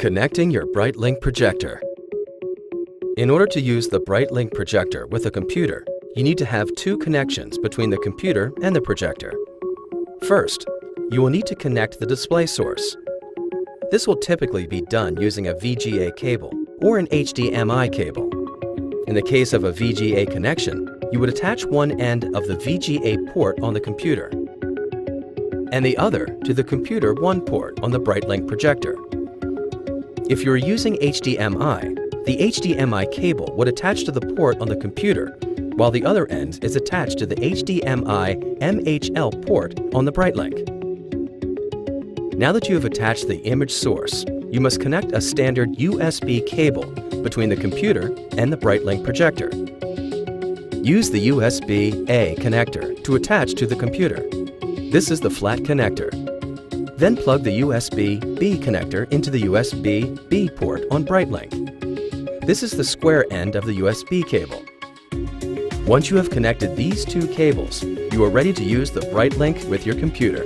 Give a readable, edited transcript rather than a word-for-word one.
Connecting your BrightLink projector. In order to use the BrightLink projector with a computer, you need to have two connections between the computer and the projector. First, you will need to connect the display source. This will typically be done using a VGA cable or an HDMI cable. In the case of a VGA connection, you would attach one end of the VGA port on the computer and the other to the computer 1 port on the BrightLink projector. If you're using HDMI, the HDMI cable would attach to the port on the computer, while the other end is attached to the HDMI-MHL port on the BrightLink. Now that you have attached the image source, you must connect a standard USB cable between the computer and the BrightLink projector. Use the USB-A connector to attach to the computer. This is the flat connector. Then plug the USB-B connector into the USB-B port on BrightLink. This is the square end of the USB cable. Once you have connected these two cables, you are ready to use the BrightLink with your computer.